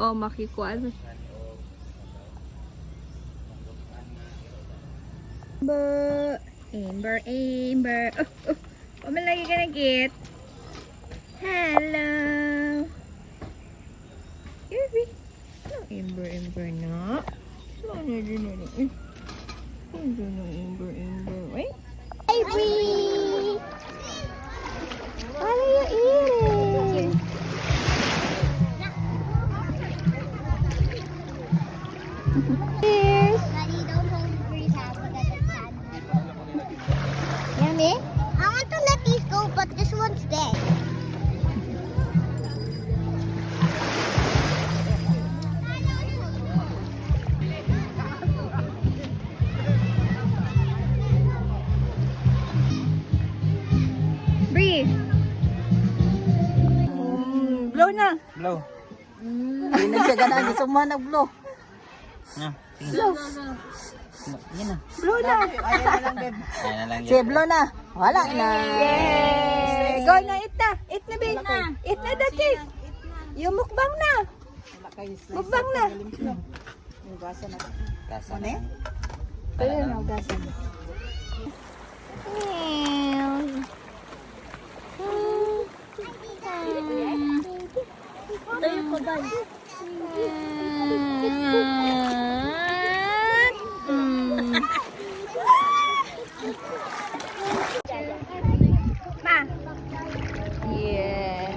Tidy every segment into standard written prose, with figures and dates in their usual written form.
Oh, makikuan. Amber. Malagi ka na, Kit. Hello. Kirby. Amber na. Ano din na rin? Ano na Amber? Wait. Baby! What are you eating? Cheers! Daddy, don't hold Bree's house because it's sad. Yummy? I want to let these go, but this one's dead. Bree! Blow na! Blow. Hindi na siya ganaan. Gusto mo nag-blow. Ah, sige. Blow! Yan na. Blow na! Ayan na lang, babe. Ayan na lang Sige, blow na. Wala na. Yay! Go na, eat na! Eat na, babe! Eat na, Daki! Yung mukbang na! Wala kayo slice. Mukbang na! Yung gasa na. Kasa Ano eh? Kaya na, ugasan. Tayo ko, Dan. Ma! Yeah!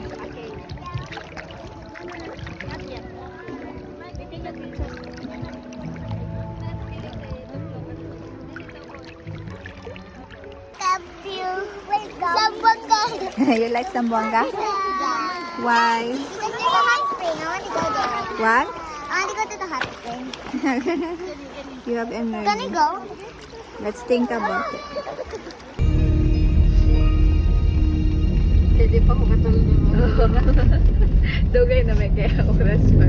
Sambuanga. You like Zamboanga? Why? Because there's a hot spring. I want to go there. What? I want to go to the hot spring. You have energy. Can I go? Let's think about it. Hindi pa ko katulog. Dugay na may kaya oras pa.